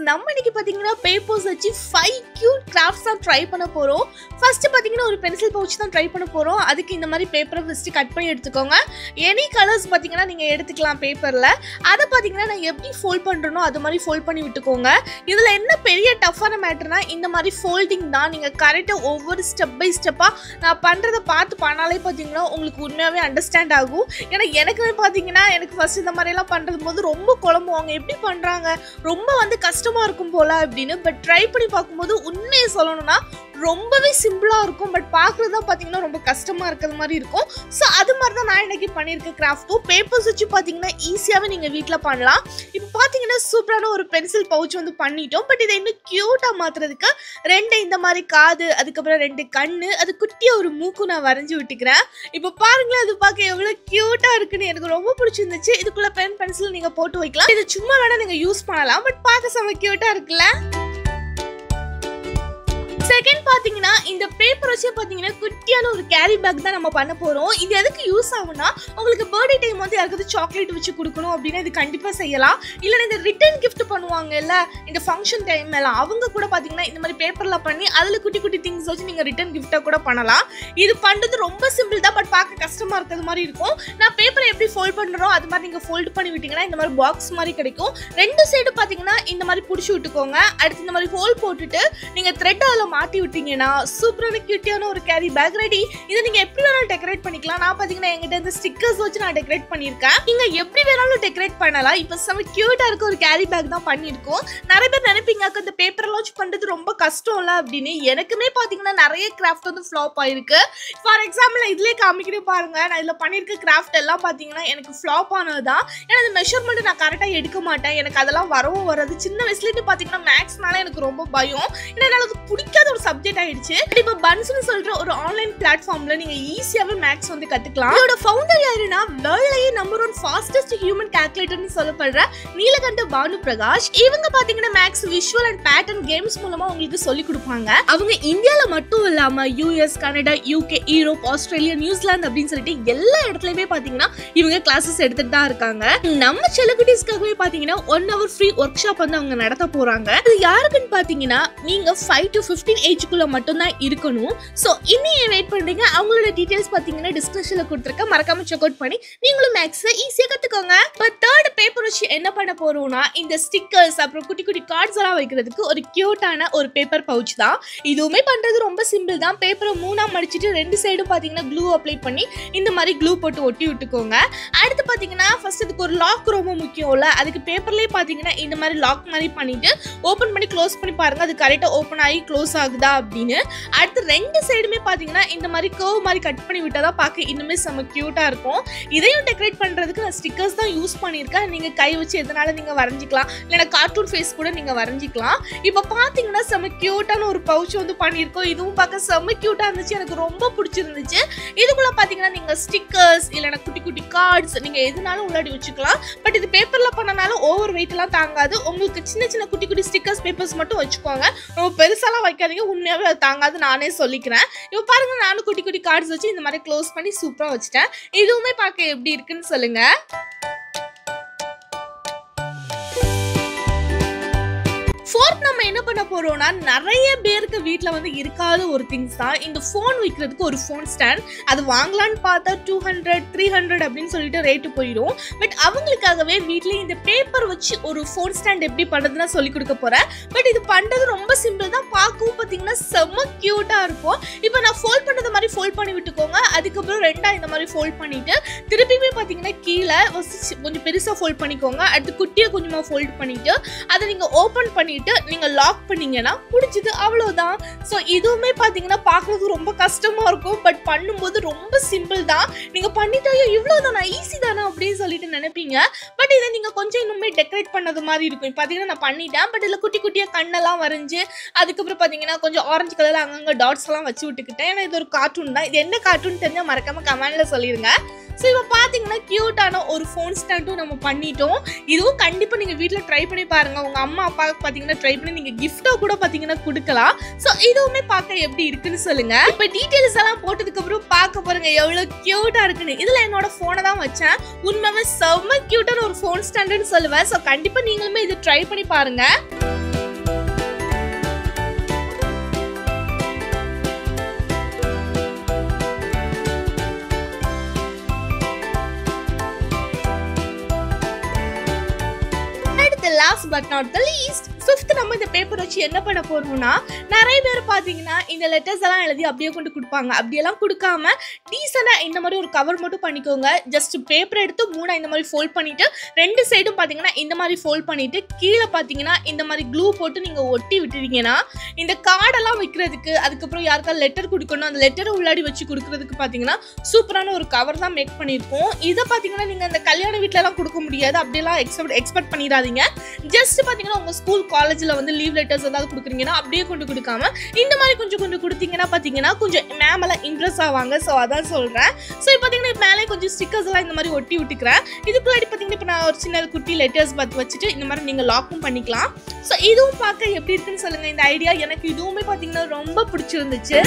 நம்ம இன்னைக்கு பாத்தீங்கன்னா பேப்பர்ஸ் வச்சு 5 கியூட் கிராஃப்ட்ஸ் தான் ட்ரை பண்ண போறோம். ஃபர்ஸ்ட் பாத்தீங்கன்னா ஒரு பென்சில் பவுச் தான் ட்ரை பண்ண போறோம். அதுக்கு இந்த மாதிரி பேப்பரை ஃபர்ஸ்ட் கட் பண்ணி எடுத்துக்கோங்க. எனி கலர்ஸ் பாத்தீங்கன்னா நீங்க எடுத்துக்கலாம் பேப்பர்ல. அதை பாத்தீங்கன்னா நான் எப்படி ஃபோல்ட் பண்றேனோ அது மாதிரி ஃபோல்ட் பண்ணி விட்டுக்கோங்க. இதுல என்ன பெரிய டஃப்பான மேட்டர்னா இந்த மாதிரி ஃபோல்டிங் தான். நீங்க கரெக்டா ஒவ்வொரு ஸ்டெப் பை ஸ்டெப்பா நான் பண்றதை பார்த்து பண்ணாலே பாத்தீங்கன்னா உங்களுக்கு உண்மையாவே அண்டர்ஸ்டாண்ட் ஆகும். ஏன்னா எனக்கு பாத்தீங்கன்னா எனக்கு ஃபர்ஸ்ட் இந்த மாதிரி எல்லாம் பண்றது போது ரொம்ப குழம்புவாங்க, எப்படி பண்றாங்க, ரொம்ப கஷ்டமா இருக்கும் போல அப்படின்னு. பட் ட்ரை பண்ணி பார்க்கும்போது உண்மையை சொல்லணும்னா ரொம்பவே சிம்பிளா இருக்கும். பட் பார்க்கறதா பாத்தீங்கன்னா ரொம்ப கஷ்டமா இருக்கிறது மாதிரி இருக்கும். ஸோ அது மாதிரி தான் நான் இன்னைக்கு பண்ணியிருக்கேன் கிராஃப்ட்டும். பேப்பர்ஸ் வச்சு பாத்தீங்கன்னா ஈஸியாவே நீங்க வீட்டில் பண்ணலாம். இப்போ பாத்தீங்கன்னா சூப்பரான ஒரு பென்சில் பவுச் பண்ணிட்டோம். பட் இதை இன்னும் கியூட்டா மாத்துறதுக்கு 2 இந்த மாதிரி காது, அதுக்கப்புறம் 2 கண்ணு, அது குட்டியா ஒரு மூக்கு நான் வரைஞ்சி விட்டுக்கிறேன். இப்போ பாருங்களேன், அது பார்க்க எவ்வளவு கியூட்டா இருக்குன்னு எனக்கு ரொம்ப பிடிச்சிருந்துச்சு. இதுக்குள்ள பென்சில் நீங்க போட்டு வைக்கலாம். இது சும்மா வேணா நீங்க யூஸ் பண்ணலாம். பட் பார்க்க செம கியூட்டா இருக்குல்ல. செகண்ட் பாத்தீங்கன்னா இந்த பேப்பர் வச்சு பாத்தீங்கன்னா குட்டியான ஒரு கேரி பேக் தான் நம்ம பண்ண போறோம். இது எதுக்கு யூஸ் ஆகும்னா உங்களுக்கு பர்த்டே டைம் யாருக்காவது சாக்லேட் வச்சு கொடுக்கணும் அப்படின்னா இது கண்டிப்பா செய்யலாம். இல்லைன்னா இந்த ரிட்டர்ன் கிஃப்ட் பண்ணுவாங்கல்ல இந்த ஃபங்க்ஷன் டைம் எல்லாம், அவங்க கூட பாத்தீங்கன்னா இந்த மாதிரி பேப்பர்ல பண்ணி அதுல குட்டி குட்டி திங்ஸ் வச்சு நீங்க ரிட்டர்ன் கிஃப்டா கூட பண்ணலாம். இது பண்றது ரொம்ப சிம்பிள் தான். பட் பார்க்க கஷ்டமா இருக்கிறது மாதிரி இருக்கும். நான் பேப்பரை எப்படி ஃபோல்ட் பண்றோம் அது மாதிரி நீங்க ஃபோல்ட் பண்ணி விட்டீங்கன்னா இந்த மாதிரி பாக்ஸ் மாதிரி கிடைக்கும். 2 சைடு பாத்தீங்கன்னா இந்த மாதிரி புடிச்சு விட்டுக்கோங்க. அடுத்து இந்த மாதிரி ஹோல் போட்டுட்டு நீங்க த்ரெட் அதுல மாட்டி விட்டீங்கன்னா சூப்பரான கியூட்டியான ஒரு கேரி பேக் ரெடி. இதை நீங்க எப்படி வேணாலும் டெக்கரேட் பண்ணிக்கலாம். நான் பாத்தீங்கன்னா என்கிட்ட இந்த ஸ்டிக்கர்ஸ் வச்சு நான் டெக்கரேட் பண்ணிருக்கேன். நீங்க எப்படி வேணாலும் டெக்கரேட் பண்ணலாம். இப்ப செம கியூட்டா இருக்க ஒரு கேரி பேக் தான் பண்ணிருக்கோம். நிறைய பேர் நினைப்பீங்க இந்த பேப்பர் லான்ச் பண்றது ரொம்ப கஷ்டம் இல்ல அப்படின்னு. எனக்குமே பாத்தீங்கன்னா நிறைய கிராஃப்ட் ஃபிளாப் ஆயிருக்கு. ஃபார் எக்ஸாம்பிள் இதுலயே காமிக்கிறேன் பாருங்க. நான் இதுல பண்ணிருக்க கிராஃப்ட் எல்லாம் பாத்தீங்கன்னா எனக்கு ஃபிளாப் ஆனதுதான். ஏன்னா அந்த மெஷர்மெண்ட் நான் கரெக்டா எடுக்க மாட்டேன். எனக்கு அதெல்லாம் வரவும் வராது. சின்ன வயசுல இருந்து பாத்தீங்கன்னா மேக்ஸ்னால எனக்கு ரொம்ப பயம். ஏன்னா எனக்கு பிடிக்காத ஒரு சப்ஜெக்ட் ஆயிடுச்சு. இப்போ பன்ஸ்னு சொல்ற ஒரு ஆன்லைன் பிளாட்ஃபார்ம்ல நீங்க ஈஸியாவே மேக்ஸ் கத்துக்கலாம். இதோட ஃபவுண்டர் யாருன்னா வேர்ல்ட்லயே நம்பர் 1 ஃபாஸ்டஸ்ட் ஹியூமன் கால்குலேட்டர்னு சொல்லப்படுற நீலகண்ட பானு பிரகாஷ். இவங்க பாத்தீங்கன்னா maths, visual and pattern games மூலமா உங்களுக்கு சொல்லி கொடுப்பாங்க. அவங்க இந்தியால மட்டும் இல்லாம US, Canada, UK, Europe, Australia, New Zealand அப்படின்னு சொல்லிட்டு எல்லா இடத்துலயுமே பாத்தீங்கன்னா இவங்க கிளாஸஸ் எடுத்துட்டு தான் இருக்காங்க. நம்ம செலிபிரிட்டிஸ்க்காகவே பாத்தீங்கன்னா 1 hour ஃப்ரீ ஒர்க் ஷாப் அவங்க நடத்த போறாங்க. இது யாருக்குன்னு பாத்தீங்கன்னா நீங்க 5 to 15 ஏஜ்க்குள்ள மட்டும் தான் இருக்கணும். சோ இன்னும் வெயிட் பண்றீங்க. அவங்களோட டீடைல்ஸ் பாத்தீங்கன்னா டிஸ்கிரிப்ஷன்ல கொடுத்திருக்கேன். மறக்காம செக் அவுட் பண்ணி நீங்களும் மேக்ஸ் ஈஸியா கத்துக்கோங்க. பட் தேர்ட் பேப்பர் வச்சு என்ன பண்ண போறோம்னா இந்த ஸ்டிக்கர்ஸ் அப்புறம் குட்டி குட்டி கார்ட்ஸ் எல்லாம் வைக்கிறதுக்கு ஒரு கியூட்டான ஒரு பேப்பர் பவுச் தான். இதுவுமே பண்றது ரொம்ப சிம்பிள் தான். பேப்பரை 3ஆ மடிச்சிட்டு 2 சைடும் பாத்தீங்கன்னா க்ளூ அப்ளை பண்ணி இந்த மாதிரி க்ளூ போட்டு ஒட்டி விட்டுக்கோங்க. அடுத்து பாத்தீங்கன்னா ஃபர்ஸ்ட் இதுக்கு ஒரு லாக் ரொம்ப முக்கியம்ல. அதுக்கு பேப்பர்லயே பாத்தீங்கன்னா இந்த மாதிரி லாக் மாதிரி பண்ணிட்டு ஓபன் பண்ணி க்ளோஸ் பண்ணி பாருங்க. அது கரெக்டா ஓபன் ஆகி க்ளோஸ் ஆகுதா அப்படின்னு. அடுத்து 2 சைடுமே பாத்தீங்கன்னா இந்த மாதிரி கர்வ் மாதிரி கட் பண்ணி விட்டாதான் பார்க்க இன்னுமே செம கியூட்டா இருக்கும். இதையும் டெக்கரேட் பண்றதுக்கு நான் ஸ்டிக்கர்ஸ் தான் யூஸ் பண்ணியிருக்கேன். நீங்க கை வச்சு எதனால நீங்க வரைஞ்சிக்கலாம், இல்லைன்னா கார்ட்டூன் ஃபேஸ் கூட நீங்க வரைஞ்சிக்கலாம். இப்போ பாத்தீங்கன்னா செம கியூட்டான ஒரு பவுச் பண்ணியிருக்கோம். இதுவும் பார்க்க செம கியூட்டா இருந்துச்சு. எனக்கு ரொம்ப பிடிச்சிருந்துச்சு. இதுக்குள்ள பாத்தீங்கன்னா நீங்க ஸ்டிக்கர்ஸ் இல்லைன்னா குட்டி குட்டி கார்ட்ஸ் நீங்க எதுனாலும் உள்ளாடி வச்சுக்கலாம். பட் இது பேப்பர்ல பண்ணனால ஓவர் வெயிட் எல்லாம் தாங்காது. உங்களுக்கு சின்ன சின்ன குட்டி குட்டி ஸ்டிக்கர்ஸ் பேப்பர்ஸ் மட்டும் வச்சுக்கோங்க. ரொம்ப பெருசாலாம் வைக்காதீங்க, உண்மையாவே அது தாங்காது, நானே சொல்லிக்கிறேன். இப்போ பாருங்க, நானும் குட்டி குட்டி கார்ட்ஸ் வச்சு இந்த மாதிரி க்ளோஸ் பண்ணி சூப்பரா வச்சுட்டேன். இதுவுமே பார்க்க எப்படி இருக்குன்னு சொல்லுங்க. ஃபோர்த் நம்ம என்ன பண்ண போறோம்னா நிறைய பேருக்கு வீட்டில் இருக்காத ஒரு திங்ஸ் தான் இந்த ஃபோன் வைக்கிறதுக்கு ஒரு ஃபோன் ஸ்டாண்ட். அது வாங்கலான்னு பார்த்தா 200, 300 அப்படின்னு சொல்லிட்டு ரேட்டு போயிடும். பட் அவங்களுக்காகவே வீட்டில் இந்த பேப்பர் வச்சு ஒரு ஃபோன் ஸ்டாண்ட் எப்படி பண்ணுறதுன்னா சொல்லி கொடுக்க போறேன். பட் இது பண்ணுறது ரொம்ப சிம்பிள் தான். பார்க்கவும் பார்த்தீங்கன்னா செம்ம கியூட்டா இருக்கும். இப்போ நான் ஃபோல்ட் பண்ணது மாதிரி ஃபோல்ட் பண்ணி விட்டுக்கோங்க. அதுக்கப்புறம் 2ஆ இந்த மாதிரி ஃபோல்ட் பண்ணிட்டு திருப்பியுமே பார்த்தீங்கன்னா கீழே கொஞ்சம் பெருசாக ஃபோல்ட் பண்ணிக்கோங்க. அடுத்து குட்டியை கொஞ்சமாக ஃபோல்ட் பண்ணிட்டு அதை நீங்கள் ஓப்பன் பண்ணிட்டு நீங்க லாக் பண்ணீங்கன்னா முடிஞ்சது, அவ்வளவுதான். சோ இதுவுமே பாத்தீங்கன்னா பாக்குறது ரொம்ப கஷ்டமா இருக்கும். பட் பண்ணும்போது ரொம்ப சிம்பிள் தான். நீங்க பண்ணிட்டாயோ இவ்வளவுதானா, ஈஸி தானே அப்படின்னு சொல்லிட்டு நினைப்பீங்க. பட் இதை நீங்க கொஞ்சம் இன்னுமே டெக்கரேட் பண்ணது மாதிரி இருக்கும். பாத்தீங்கன்னா நான் பண்ணிட்டேன். பட் இதுல குட்டி குட்டியா கண்ணெல்லாம் வரைஞ்சு அதுக்கப்புறம் பாத்தீங்கன்னா கொஞ்சம் ஆரஞ்சு கலர்ல அங்கங்க டாட்ஸ் எல்லாம் வச்சு விட்டுக்கிட்டேன். ஏன்னா இது ஒரு கார்ட்டூன் தான். இது என்ன கார்ட்டூன் தெரிஞ்சா மறக்காம கமெண்ட்ல சொல்லிருங்க. ஸோ இப்போ பார்த்தீங்கன்னா கியூட்டான ஒரு ஃபோன் ஸ்டாண்டும் நம்ம பண்ணிட்டோம். இதுவும் கண்டிப்பாக நீங்கள் வீட்டில் ட்ரை பண்ணி பாருங்கள். உங்கள் அம்மா அப்பாவுக்கு பார்த்தீங்கன்னா ட்ரை பண்ணி நீங்கள் கிஃப்டாக கூட பார்த்தீங்கன்னா கொடுக்கலாம். ஸோ இதுவுமே பார்க்க எப்படி இருக்குன்னு சொல்லுங்கள். இப்போ டீட்டெயில்ஸ் எல்லாம் போட்டதுக்கப்புறம் பார்க்க பாருங்க எவ்வளோ க்யூட்டாக இருக்குன்னு. இதில் என்னோட ஃபோனை தான் வச்சேன். உண்மையாகவே செம்ம க்யூட்டான ஒரு ஃபோன் ஸ்டாண்டுன்னு சொல்லுவேன். ஸோ கண்டிப்பாக நீங்களுமே இது ட்ரை பண்ணி பாருங்கள். Last but not the least, 5th நம்ம இந்த பேப்பர் வச்சு என்ன பண்ண போறோம்னா, நிறைய பேர் பாத்தீங்கன்னா இந்த லெட்டர்ஸ் எல்லாம் எழுதி அப்படியே கொண்டு கொடுப்பாங்க. அப்படியெல்லாம் கொடுக்காம டீசெண்டா இந்த மாதிரி ஒரு கவர் மட்டும் பண்ணிக்கோங்க. ஜஸ்ட் பேப்பர் எடுத்து 3 இந்த மாதிரி ஃபோல்ட் பண்ணிட்டு 2 சைடும் பாத்தீங்கன்னா இந்த மாதிரி ஃபோல்ட் பண்ணிட்டு கீழே பாத்தீங்கன்னா இந்த மாதிரி க்ளூ போட்டு நீங்க ஒட்டி விட்டுட்டீங்கன்னா இந்த கார்டெல்லாம் வைக்கிறதுக்கு, அதுக்கப்புறம் யாருக்கா லெட்டர் கொடுக்கணும் அந்த லெட்டரை உள்ளாடி வச்சு கொடுக்கறதுக்கு பாத்தீங்கன்னா சூப்பரான ஒரு கவர் தான் மேக் பண்ணியிருக்கோம். இதை பாத்தீங்கன்னா நீங்க அந்த கல்யாண வீட்டுல எல்லாம் கொடுக்க முடியாது, அப்படியெல்லாம் எக்ஸ்பெக்ட் பண்ணிடாதீங்க. ஜஸ்ட் பாத்தீங்கன்னா உங்க ஸ்கூல் காலேஜ்ல வந்து லீவ் லெட்டர்ஸ் ஏதாவது கொடுக்குறீங்கன்னா அப்படியே கொண்டு கொடுக்காம இந்த மாதிரி கொஞ்சம் கொடுத்தீங்கன்னா பாத்தீங்கன்னா கொஞ்சம் மேம் எல்லாம் இம்ப்ரெஸ் ஆவாங்க. ஸோ அதான் சொல்றேன். ஸோ இப்போ பாத்தீங்கன்னா மேலே கொஞ்சம் ஸ்டிக்கர்ஸ் எல்லாம் இந்த மாதிரி ஒட்டி விட்டுக்கிறேன். இதுக்குள்ளாடி பாத்தீங்கன்னா இப்போ நான் ஒரு சின்ன குட்டி லெட்டர்ஸ் பார்த்து வச்சுட்டு இந்த மாதிரி நீங்க லாக்கும் பண்ணிக்கலாம். ஸோ இதுவும் பார்க்க எப்படி இருக்குன்னு சொல்லுங்க. இந்த ஐடியா எனக்கு இதுவுமே பாத்தீங்கன்னா ரொம்ப பிடிச்சிருந்துச்சு.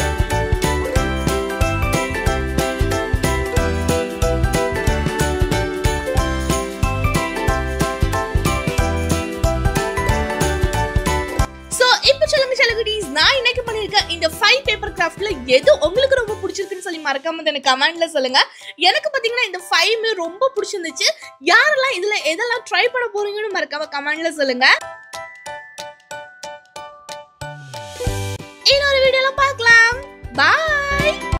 நான் இன்னைக்கு பண்ணிருக்க இந்த 5 பேப்பர் கிராஃப்ட்ல எது உங்களுக்கு ரொம்ப பிடிச்சிருக்குன்னு சொல்லி மறக்காம எனக்கு கமெண்ட்ல சொல்லுங்க. எனக்கு பாத்தீங்கன்னா இந்த 5மே ரொம்ப பிடிச்சிருந்துச்சு. யாரெல்லாம் இதுல எதெல்லாம் ட்ரை பண்ண போறீங்கன்னு மறக்காம கமெண்ட்ல சொல்லுங்க. இன்னொரு வீடியோல பார்க்கலாம். பாய்.